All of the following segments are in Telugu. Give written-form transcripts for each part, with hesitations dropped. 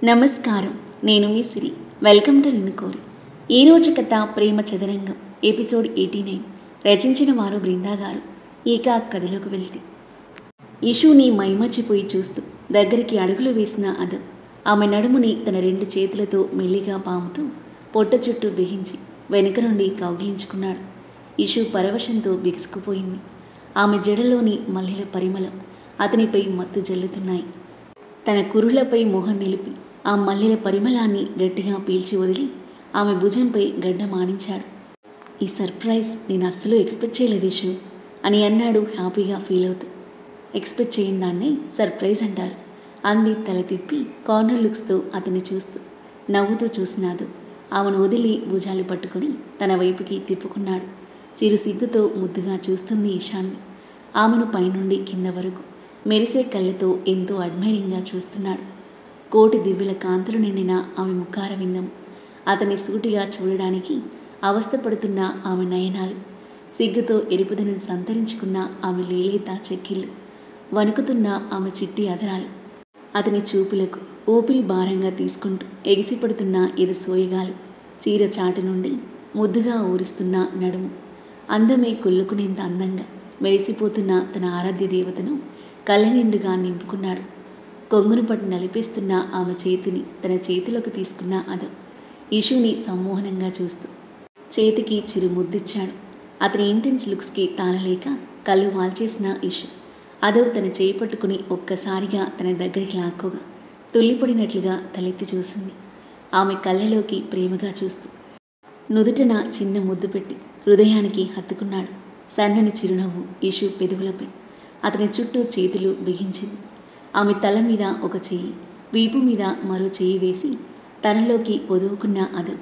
నమస్కారం. నేను మీ సిరి. వెల్కమ్ టు నిన్ను కోరి. ఈరోజు కథ ప్రేమ చదరంగం ఎపిసోడ్ 89. రచించిన వారు బృందా గారు. ఇక కథలోకి వెళ్తే ఇషుని మైమర్చిపోయి చూస్తూ దగ్గరికి అడుగులు వేసిన అదం ఆమె నడుముని తన 2 చేతులతో మెల్లిగా పాముతూ పొట్ట చుట్టూ బిగించి వెనుక నుండి కౌగిలించుకున్నాడు. ఇషు పరవశంతో బిగుసుకుపోయింది. ఆమె జడలోని మల్లెల పరిమళం అతనిపై మత్తు జల్లుతున్నాయి. తన కురులపై మొహం నిలిపి ఆ మల్లెల పరిమళాన్ని గట్టిగా పీల్చి వదిలి ఆమె భుజంపై గడ్డ మానించాడు. ఈ సర్ప్రైజ్ నేను అస్సలు ఎక్స్పెక్ట్ చేయలేదు ఇషు అని అన్నాడు హ్యాపీగా ఫీల్ అవుతూ. ఎక్స్పెక్ట్ చేయని దాన్నే సర్ప్రైజ్ అంటారు అంది తల తిప్పి కార్నర్ లుక్స్తో అతన్ని చూస్తూ. నవ్వుతూ చూసినాదు ఆమెను వదిలి భుజాలు పట్టుకుని తన వైపుకి తిప్పుకున్నాడు. చిరు సిగ్గుతో ముద్దుగా చూస్తుంది ఈశాన్ని. ఆమెను పైనుండి కింద వరకు మెరిసే కళ్ళతో ఎంతో అడ్మైరింగ్గా చూస్తున్నాడు. కోటి దివ్యల కాంతులు నిండిన ఆమె ముఖార విందం, అతన్ని సూటిగా చూడడానికి అవస్థపడుతున్న ఆమె నయనాలు, సిగ్గుతో ఎరుపుదనం సంతరించుకున్న ఆమె లేలేత చెక్కిళ్ళు, వణుకుతున్న ఆమె చిట్టి అదరాలు, అతని చూపులకు ఊపిరి భారంగా తీసుకుంటూ ఎగిసిపడుతున్న ఎద సోయగాలు, చీర చాటు నుండి ముద్దుగా ఊరిస్తున్న నడుము, అందమే కొల్లుకునేంత అందంగా మెరిసిపోతున్న తన ఆరాధ్య దేవతను కళ్ళ నిండుగా నింపుకున్నాడు. కొంగును పట్టి నలిపేస్తున్న ఆమె చేతిని తన చేతిలోకి తీసుకున్న అదం ఇషుని సమ్మోహనంగా చూస్తూ చేతికి చిరు ముద్దిచ్చాడు. అతని ఇంటెన్స్ లుక్స్కి తాళలేక కళ్ళు వాల్చేసిన ఇషు అదవ్ తన చేయి పట్టుకుని ఒక్కసారిగా తన దగ్గరికి లాక్కోగా తుల్లిపడినట్లుగా తలెత్తి చూసింది. ఆమె కళ్ళలోకి ప్రేమగా చూస్తూ నుదుటన చిన్న ముద్దు పెట్టి హృదయానికి హత్తుకున్నాడు. సన్నని చిరునవ్వు ఇషు పెదవులపై. అతని చుట్టూ చేతులు బిగించింది. ఆమె తల మీద ఒక చెయ్యి, వీపు మీద మరో చెయ్యి వేసి తనలోకి పొదువుకున్న అదం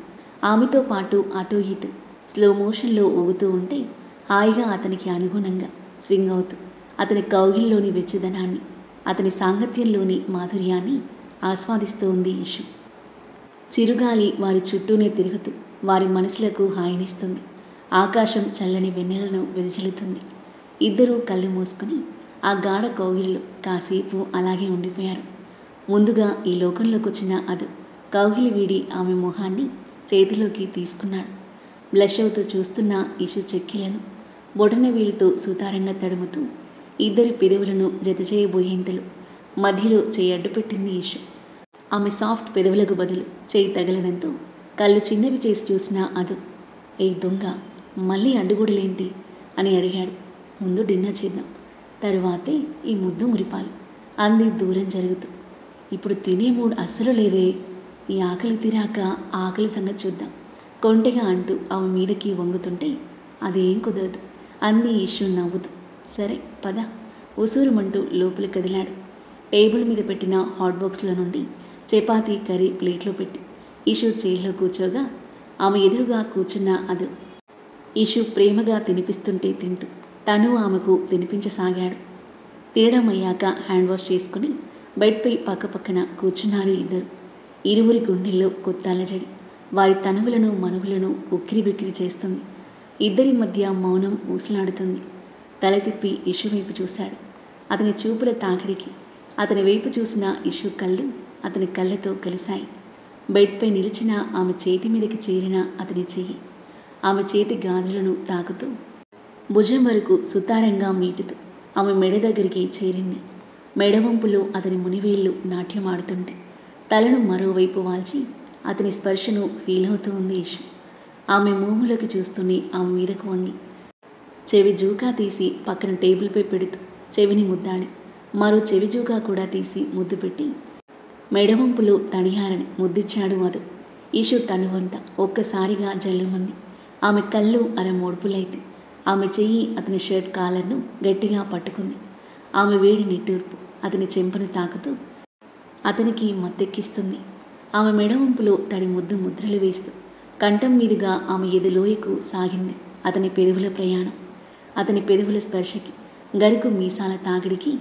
ఆమెతో పాటు అటూ ఇటూ స్లో మోషన్లో ఊగుతూ ఉంటే హాయిగా అతనికి అనుగుణంగా స్వింగ్ అవుతూ అతని కౌగిల్లోని వెచ్చదనాన్ని, అతని సాంగత్యంలోని మాధుర్యాన్ని ఆస్వాదిస్తూ ఉంది ఇషు. చిరుగాలి వారి చుట్టూనే తిరుగుతూ వారి మనసులకు హాయినిస్తుంది. ఆకాశం చల్లని వెన్నెలను వెదజల్లుతుంది. ఇద్దరూ కళ్ళు మూసుకుని ఆ గాఢ కౌగిలిలో కాసేపు అలాగే ఉండిపోయారు. ముందుగా ఈ లోకంలోకి వచ్చిన అదం కౌగిలి వీడి ఆమె మొహాన్ని చేతిలోకి తీసుకున్నాడు. బ్లష్ అవుతూ చూస్తున్న ఇషు చెక్కిలను బొటన వేలితో సుతారంగా తడుముతూ ఇద్దరి పెదవులను జత చేయబోయేంతలో మధ్యలో చేయి అడ్డుపెట్టింది ఇషు. ఆమె సాఫ్ట్ పెదవులకు బదులు చేయి తగలడంతో కళ్ళు చిన్నవి చేసి చూసిన అదం, ఏ దొంగ, మళ్ళీ అడ్డుగోడలేంటి అని అడిగాడు. ముందు డిన్నర్ చేద్దాం, తరువాతే ఈ ముద్దు మురిపాలు అంది దూరం జరుగుతూ. ఇప్పుడు తినే మూడ్ అస్సలు లేదే, ఈ ఆకలి తీరాక ఆకలి సంగతి చూద్దాం కొంటెగా అంటూ ఆమె మీదకి వంగుతుంటే అదేం కుదరదు అంది ఇషు నవ్వుతూ. సరే పద ఉసూరుమంటూ లోపల కదిలాడు. టేబుల్ మీద పెట్టిన హాట్ బాక్స్లో నుండి చపాతీ కర్రీ ప్లేట్లో పెట్టి ఇషు చైర్లో కూర్చోగా ఆమె ఎదురుగా కూర్చున్న అదం ఇషు ప్రేమగా తినిపిస్తుంటే తింటూ తను ఆమెకు తినిపించసాగాడు. తినడం అయ్యాక హ్యాండ్ వాష్ చేసుకుని బెడ్పై పక్కపక్కన కూర్చున్నారు ఇద్దరు. ఇరువురి గుండెల్లో కొత్త అలజడి వారి తనువులను మనువులను ఉక్కిరి బిక్కిరి చేస్తుంది. ఇద్దరి మధ్య మౌనం ఊసలాడుతుంది. తల తిప్పి ఇషు వైపు చూశాడు. అతని చూపుల తాకిడికి అతని వైపు చూసిన ఇషు కళ్ళు అతని కళ్ళతో కలిశాయి. బెడ్పై నిలిచిన ఆమె చేతి మీదకి చేరిన అతని చెయ్యి ఆమె చేతి గాజులను తాకుతూ భుజం వరకు సుతారంగా మీటుతూ ఆమె మెడ దగ్గరికి చేరింది. మెడవంపులో అతని మునివేళ్లు నాట్యమాడుతుంటే తలను మరోవైపు వాల్చి అతని స్పర్శను ఫీల్ అవుతూ ఉంది ఇషు. ఆమె మూములోకి చూస్తూనే ఆమె మీదకు వంగి చెవి జూకా తీసి పక్కన టేబుల్పై పెడుతూ చెవిని ముద్దాడి మరో చెవి జూకా కూడా తీసి ముద్దు పెట్టి మెడవంపులో తడియారని ముద్దిచ్చాడు అదు. ఇషు తనువంతా ఒక్కసారిగా జల్లుమంది. ఆమె కళ్ళు అరమోడ్పులైతే ఆమె చెయ్యి అతని షర్ట్ కాలర్ను గట్టిగా పట్టుకుంది. ఆమె వేడి నిట్టూర్పు అతని చెంపను తాకుతూ అతనికి మత్తెక్కిస్తుంది. ఆమె మెడవంపులో తడి ముద్దు ముద్రలు వేస్తూ కంఠం మీదుగా ఆమె ఎదులోయకు సాగింది అతని పెదవుల ప్రయాణం. అతని పెదవుల స్పర్శకి గరుకు మీసాల తాకిడికి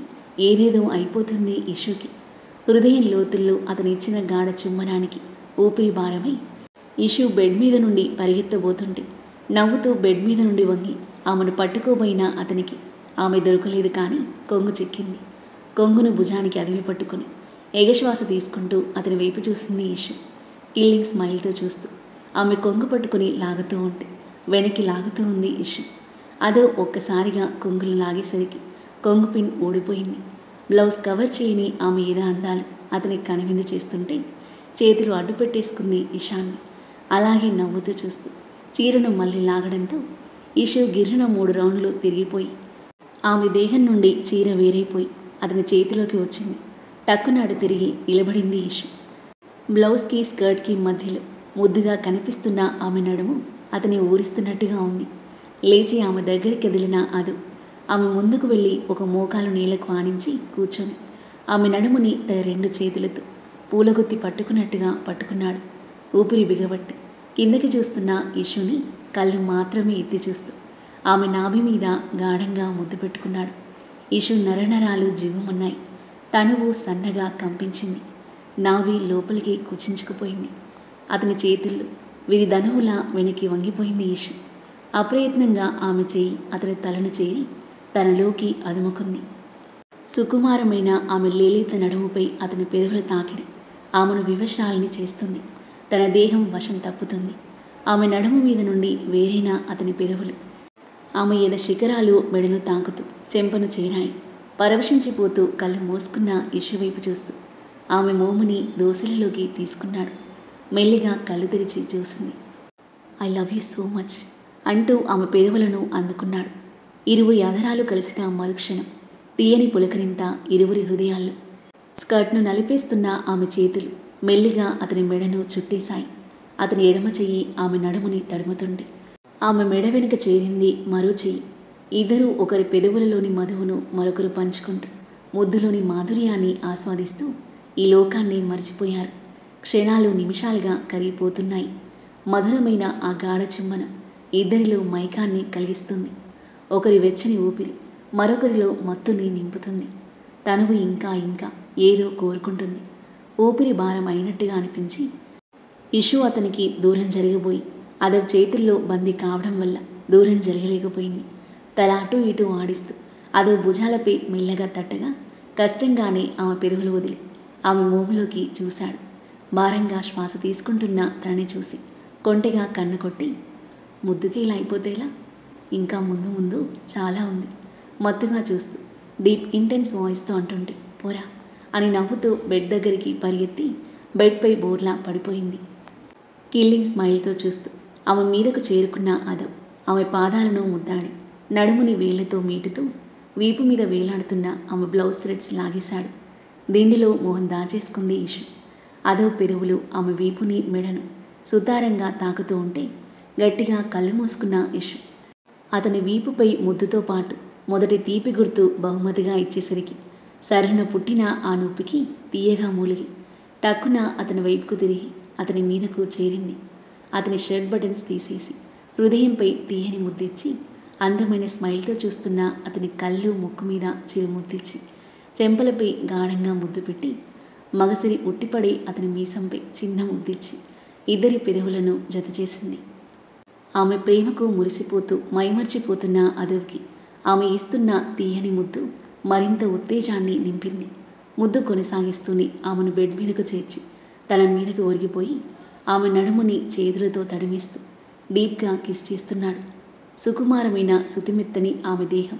ఏదేదో అయిపోతుంది ఇషుకి. హృదయం లోతుల్లో అతని ఇచ్చిన గాఢ చుమ్మనానికి ఊపిరి భారమై ఇషు బెడ్ మీద నుండి పరిగెత్తబోతుంటే నవ్వుతూ బెడ్ మీద నుండి వంగి ఆమెను పట్టుకోబోయిన అతనికి ఆమె దొరకలేదు. కానీ కొంగు చిక్కింది. కొంగును భుజానికి అదిమి పట్టుకుని ఎగశ్వాస తీసుకుంటూ అతని వైపు చూసింది ఇషు. కిల్లింగ్ స్మైల్తో చూస్తూ ఆమె కొంగు పట్టుకుని లాగుతూ ఉంటే వెనక్కి లాగుతూ ఉంది ఇషు. అదో ఒక్కసారిగా కొంగులు లాగేసరికి కొంగు పిన్ ఊడిపోయింది. బ్లౌజ్ కవర్ చేయని ఆమె ఏదో అందాలు అతనికి కనువిందు చేస్తుంటే చేతులు అడ్డు పెట్టేసుకుంది ఇషాన్ని. అలాగే నవ్వుతూ చూస్తూ చీరను మళ్ళీ లాగడంతో ఇషు గిర్రున 3 రౌండ్లు తిరిగిపోయి ఆమె దేహం నుండి చీర వేరైపోయి అతని చేతిలోకి వచ్చింది. టక్కునాడు తిరిగి నిలబడింది ఇషు. బ్లౌజ్కి స్కర్ట్కి మధ్యలో ముద్దుగా కనిపిస్తున్న ఆమె నడుము అతని ఊరిస్తున్నట్టుగా ఉంది. లేచి ఆమె దగ్గరికి కదిలిన అదు ఆమె ముందుకు వెళ్ళి ఒక మోకాలు నేలకు ఆనించి కూర్చొని ఆమె నడుముని తన 2 చేతులతో పూలగుత్తి పట్టుకున్నట్టుగా పట్టుకున్నాడు. ఊపిరి బిగబట్టి కిందకి చూస్తున్న ఇషుని కళ్ళు మాత్రమే ఎత్తి చూస్తూ ఆమె నాభి మీద గాఢంగా ముద్దు పెట్టుకున్నాడు. ఇషు నరనరాలు జీవమున్నాయి. తనువు సన్నగా కంపించింది. నాభి లోపలికి కుచించుకుపోయింది. అతని చేతుల్లో వీరి ధనువులా వెనక్కి వంగిపోయింది ఇషు. అప్రయత్నంగా ఆమె చేయి అతని తలను చేరి తనలోకి అదుముకుంది. సుకుమారమైన ఆమె లేలేత నడుముపై అతని పెదవుల తాకిడి ఆమెను వివశాలని చేస్తుంది. తన దేహం వశం తప్పుతుంది. ఆమె నడుము మీద నుండి వేరైన అతని పెదవులు ఆమె ఎద శిఖరాలు మెడను తాకుతూ చెంపను చేరాయి. పరవశించిపోతూ కళ్ళు మూసుకున్న ఇషు వైపు చూస్తూ ఆమె మోముని దోసెలలోకి తీసుకున్నాడు. మెల్లిగా కళ్ళు తెరిచి చూసింది. I love you so much అంటూ ఆమె పెదవులను అందుకున్నాడు. ఇరువురి అధరాలు కలిసిన మరుక్షణం తీయని పులకరింత ఇరువురి హృదయాల్లో. స్కర్ట్ను నలిపేస్తున్న ఆమె చేతులు మెల్లిగా అతని మెడను చుట్టేశాయి. అతని ఎడమ చెయ్యి ఆమె నడుముని తడుముతుంది. ఆమె మెడ వెనుక చేరింది మరో చెయ్యి. ఇద్దరూ ఒకరి పెదవులలోని మధువును మరొకరు పంచుకుంటూ ముద్దులోని మాధుర్యాన్ని ఆస్వాదిస్తూ ఈ లోకాన్ని మర్చిపోయారు. క్షణాలు నిమిషాలుగా కరిగిపోతున్నాయి. మధురమైన ఆ గాఢ చుమ్మన ఇద్దరిలో మైకాన్ని కలిగిస్తుంది. ఒకరి వెచ్చని ఊపిరి మరొకరిలో మత్తుని నింపుతుంది. తనువు ఇంకా ఇంకా ఏదో కోరుకుంటుంది. ఊపిరి భారం అయినట్టుగా అనిపించి ఇషు అతనికి దూరం జరగబోయి అదవ చేతుల్లో బందీ కావడం వల్ల దూరం జరగలేకపోయింది. తల అటు ఇటు ఆడిస్తూ అదో భుజాలపై మెల్లగా తట్టగా కష్టంగానే ఆమె పెదవులు వదిలి ఆమె మోములోకి చూశాడు. భారంగా శ్వాస తీసుకుంటున్న తనని చూసి కొంటెగా కన్ను కొట్టి ముద్దుగా ఇలా అయిపోతేలా, ఇంకా ముందు ముందు చాలా ఉంది మత్తుగా చూస్తూ డీప్ ఇంటెన్స్ వాయిస్తో అంటుంటే పోరా అని నవ్వుతూ బెడ్ దగ్గరికి పరిగెత్తి బెడ్పై బోర్లా పడిపోయింది. కిల్లింగ్ స్మైల్తో చూస్తూ ఆమె మీదకు చేరుకున్న అదవ్ ఆమె పాదాలను ముద్దాడి నడుముని వేళ్లతో మీటుతూ వీపు మీద వేలాడుతున్న ఆమె బ్లౌజ్ థ్రెడ్స్ లాగేశాడు. దిండిలో మొహం దాచేసుకుంది ఇషు. అదవ్ పెదవులు ఆమె వీపుని మెడను సుతారంగా తాకుతూ ఉంటే గట్టిగా కళ్ళు మూసుకున్న ఇషు అతని వీపుపై ముద్దుతో పాటు మొదటి తీపి గుర్తు బహుమతిగా ఇచ్చేసరికి సరున పుట్టిన ఆ నొప్పికి తీయగా మూలిగి టక్కున అతని వైపుకు తిరిగి అతని మీదకు చేరింది. అతని షర్ట్ బటన్స్ తీసేసి హృదయంపై తీయని ముద్దిచ్చి అందమైన స్మైల్తో చూస్తున్న అతని కళ్ళు ముక్కు మీద చిరుముద్దిచ్చి చెంపలపై గాఢంగా ముద్దు పెట్టి మగసిరి ఉట్టిపడి అతని మీసంపై చిన్న ముద్దిచ్చి ఇద్దరి పెదవులను జత చేసింది. ఆమె ప్రేమకు మురిసిపోతూ మైమర్చిపోతున్న అదవ్కి ఆమె ఇస్తున్న తీయని ముద్దు మరింత ఉత్తేజాన్ని నింపింది. ముద్దు కొనసాగిస్తూనే ఆమెను బెడ్ మీదకు చేర్చి తన మీదకు ఒరిగిపోయి ఆమె నడుముని చేతులతో తడిమేస్తూ డీప్గా కిస్ చేస్తున్నాడు. సుకుమారమైన సుతిమెత్తని ఆమె దేహం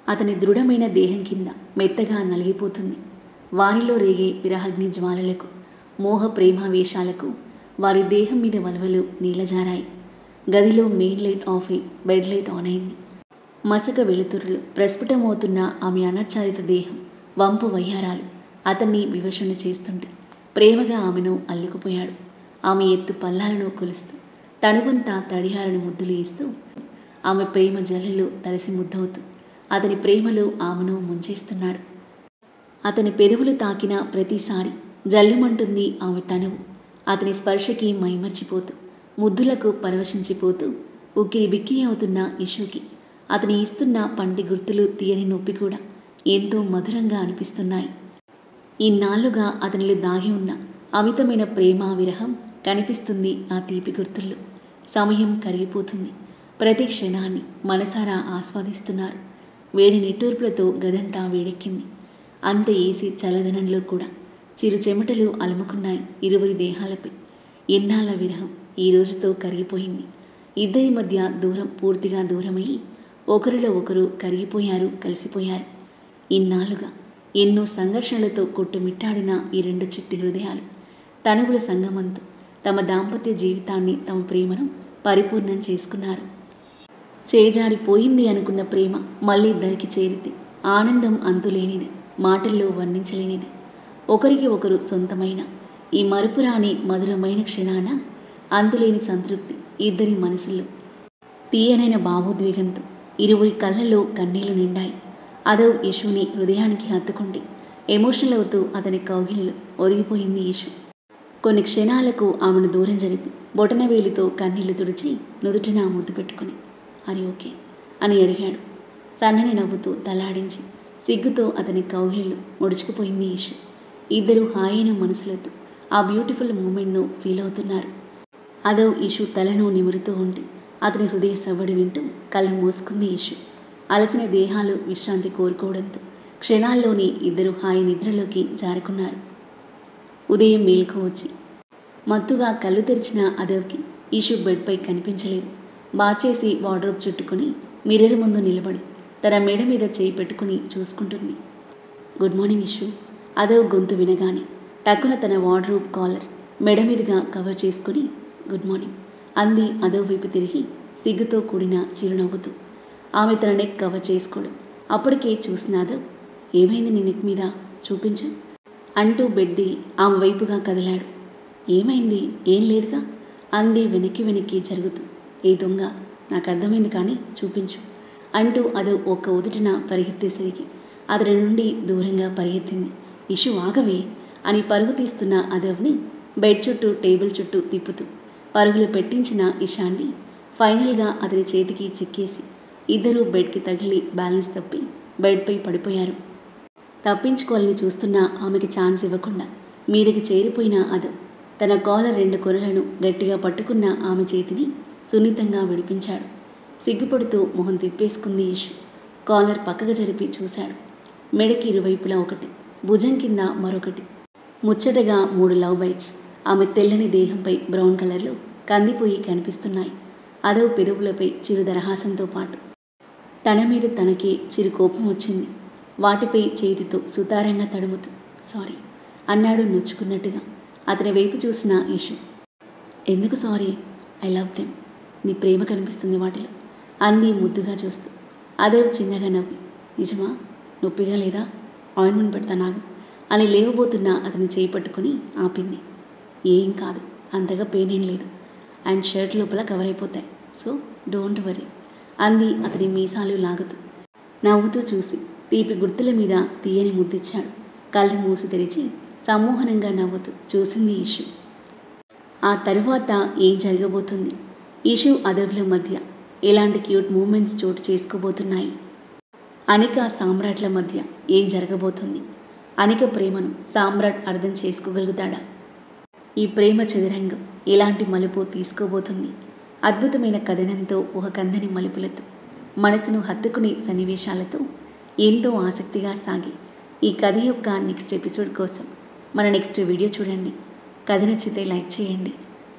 అతని దృఢమైన దేహం కింద మెత్తగా నలిగిపోతుంది. వారిలో రేగే విరహగ్ని జ్వాలలకు మోహ ప్రేమావేశాలకు వారి దేహం మీద వలవలు నీలజారాయి. గదిలో మెయిన్ లైట్ ఆఫ్ అయి బెడ్ లైట్ ఆన్ అయింది. మసక వెలుతురులో ప్రస్ఫుటమవుతున్న ఆమె అనాచ్ఛాదిత దేహం వంపు వయ్యారాలు అతన్ని వివశుని చేస్తుంటే ప్రేమగా ఆమెను అల్లుకుపోయాడు. ఆమె ఎత్తు పల్లాలను కొలుస్తూ తనువంతా తడిహారని ముద్దులు ఇస్తూ ఆమె ప్రేమ జల్లులో తలసి ముద్దవుతూ అతని ప్రేమలో ఆమెను ముంచేస్తున్నాడు. అతని పెదవులు తాకిన ప్రతిసారి జల్లుమంటుంది ఆమె తనువు. అతని స్పర్శకి మైమర్చిపోతూ ముద్దులకు పరవశించిపోతూ ఉక్కిరి బిక్కిరి అవుతున్న ఇషుకి అతని ఇస్తున్న పంటి గుర్తులు తీయని నొప్పి కూడా ఎంతో మధురంగా అనిపిస్తున్నాయి. ఇన్నాళ్లుగా అతనిలో దాగి ఉన్న అమితమైన ప్రేమ విరహం కనిపిస్తుంది ఆ తీపి గుర్తుల్లో. సమయం కరిగిపోతుంది. ప్రతి క్షణాన్ని మనసారా ఆస్వాదిస్తున్నారు. వేడి నిట్టూర్పులతో గదంతా వేడెక్కింది. అంత ఏసీ చల్లదనంలో కూడా చిరు చెమటలు అలుముకున్నాయి ఇరువురి దేహాలపై. ఎన్నాళ్ళ విరహం ఈ రోజుతో కరిగిపోయింది. ఇద్దరి మధ్య దూరం పూర్తిగా దూరమయ్యి ఒకరిలో ఒకరు కరిగిపోయారు, కలిసిపోయారు. ఇన్నాళ్ళుగా ఎన్నో సంఘర్షణలతో కొట్టుమిట్టాడిన ఈ రెండు చిట్టి హృదయాలు తనువుల సంగమంతో తమ దాంపత్య జీవితాన్ని, తమ ప్రేమను పరిపూర్ణం చేసుకున్నారు. చేజారిపోయింది అనుకున్న ప్రేమ మళ్ళీ దరికి చేరితే ఆనందం అంతులేనిది, మాటల్లో వర్ణించలేనిది. ఒకరికి ఒకరు సొంతమైన ఈ మరుపురాని మధురమైన క్షణాన అంతులేని సంతృప్తి ఇద్దరి మనసుల్లో. తీయనైన భావోద్వేగంతో ఇరువురి కళ్ళల్లో కన్నీళ్లు నిండాయి. అదవ్ ఇషుని హృదయానికి హత్తుకుంటే ఎమోషనల్ అవుతూ అతని కౌగిలిలో ఒదిగిపోయింది ఇషు. కొన్ని క్షణాలకు ఆమెను దూరం జరిపి బొటనవేలితో కన్నీళ్లు తుడిచి నుదుటిన ముద్దు పెట్టుకుని "అరి ఓకే" అని అడిగాడు. సన్నని నవ్వుతూ తలాడించి సిగ్గుతో అతని కౌగిలిలో ముడుచుకుపోయింది ఇషు. ఇద్దరు హాయైన మనసులతో ఆ బ్యూటిఫుల్ మూమెంట్ను ఫీల్ అవుతున్నారు. అదవ్ ఇషు తలను నిమురుతూ ఉంటే అతని హృదయ సవ్వడి వింటూ కళ్ళు మూసుకుంది ఇషు. అలసిన దేహాలు విశ్రాంతి కోరుకోవడంతో క్షణాల్లోనే ఇద్దరు హాయి నిద్రలోకి జారుకున్నారు. ఉదయం మేలుకు వచ్చి మత్తుగా కళ్ళు తెరిచిన అదవ్కి ఇషు బెడ్పై కనిపించలేదు. బాచేసి వార్డ్రోబ్ చుట్టుకుని మిర్రర్ ముందు నిలబడి తన మెడ మీద చేయి పెట్టుకుని చూసుకుంటుంది. "Good morning ఇషు." అదవ్ గొంతు వినగానే టక్కున తన వార్డ్రోబ్ కాలర్ మెడ మీదుగా కవర్ చేసుకుని "గుడ్ మార్నింగ్" అంది అదవ్ వైపు తిరిగి సిగ్గుతో కూడిన చిరునవ్వుతూ. ఆమె తన నెక్ కవర్ చేసుకోవడం అప్పటికే చూసిన అదవ్ "ఏమైంది నీ నెక్ మీద? చూపించు" అంటూ బెడ్ దిగి ఆమె వైపుగా కదిలాడు. "ఏమైంది? ఏం లేదుగా" అంది వెనక్కి వెనక్కి జరుగుతూ. "ఏ దొంగ, నాకు అర్థమైంది కానీ చూపించు" అంటూ అదవ్ ఒక్క ఉదుటిన పరిగెత్తేసరికి అతడి నుండి దూరంగా పరిగెత్తింది. "ఇషు ఆగవే" అని పరుగు తీస్తున్న అదవ్ని బెడ్ చుట్టూ, టేబుల్ చుట్టూ తిప్పుతూ పరుగులు పెట్టించిన ఇషాన్వి ఫైనల్గా అతని చేతికి చిక్కేసి ఇద్దరూ బెడ్కి తగిలి బ్యాలెన్స్ తప్పి బెడ్పై పడిపోయారు. తప్పించుకోవాలని చూస్తున్న ఆమెకి ఛాన్స్ ఇవ్వకుండా మీదకి చేరిపోయిన అదవ్ తన కాలర్ రెండు కొనలను గట్టిగా పట్టుకున్న ఆమె చేతిని సున్నితంగా విడిపించాడు. సిగ్గుపడుతూ మొహం తిప్పేసుకుంది ఇషు. కాలర్ పక్కకు జరిపి చూశాడు. మెడకి ఇరువైపులా ఒకటి, భుజం కింద మరొకటి, ముచ్చటగా 3 లవ్ బైట్స్ ఆమె తెల్లని దేహంపై బ్రౌన్ కలర్లో కందిపోయి కనిపిస్తున్నాయి. అదవ్ పెదవులపై చిరు దరహాసంతో పాటు తన మీద తనకి చిరు కోపం వచ్చింది. వాటిపై చేతితో సుతారంగా తడుముతూ "సారీ" అన్నాడు నొచ్చుకున్నట్టుగా. అతని వైపు చూసిన ఇషు "ఎందుకు సారీ? I love them. నీ ప్రేమ కనిపిస్తుంది వాటిలో" అంది ముద్దుగా చూస్తూ. అదవ్ చిన్నగా నవ్వి "నిజమా? నొప్పిగా లేదా? ఆయింట్మెంట్ పెడతా నాగు" అని లేవబోతున్న అతని చేయి పట్టుకుని ఆపింది. "ఏం కాదు, అంతగా పెయిన్ ఏం లేదు. అండ్ షర్ట్ లోపల కవర్ అయిపోతాయి. సో డోంట్ వరీ" అంది అతని మీసాలు లాగుతూ. నవ్వుతూ చూసి తీపి గుర్తుల మీద తీయని ముద్దిచ్చాడు. కళ్ళు మూసి తెరిచి సమ్మోహనంగా నవ్వుతూ చూసింది ఇషు. ఆ తరువాత ఏం జరగబోతుంది? ఇషు అదవ్ల మధ్య ఎలాంటి క్యూట్ మూమెంట్స్ చోటు చేసుకోబోతున్నాయి? అనిక సామ్రాట్ల మధ్య ఏం జరగబోతుంది? అనిక ప్రేమను సామ్రాట్ అర్థం చేసుకోగలుగుతాడా? ఈ ప్రేమ చదరంగం ఎలాంటి మలుపు తీసుకోబోతుంది? అద్భుతమైన కథనంతో, ఒక కందని మలుపులతో, మనసును హత్తుకునే సన్నివేశాలతో ఎంతో ఆసక్తిగా సాగి ఈ కథ యొక్క నెక్స్ట్ ఎపిసోడ్ కోసం మన నెక్స్ట్ వీడియో చూడండి. కథ నచ్చితే లైక్ చేయండి.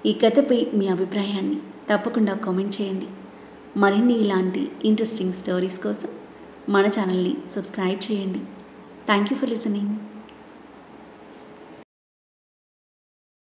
ఈ కథపై మీ అభిప్రాయాన్ని తప్పకుండా కామెంట్ చేయండి. మరిన్ని ఇలాంటి ఇంట్రెస్టింగ్ స్టోరీస్ కోసం మన ఛానల్ని సబ్స్క్రైబ్ చేయండి. Thank you for listening.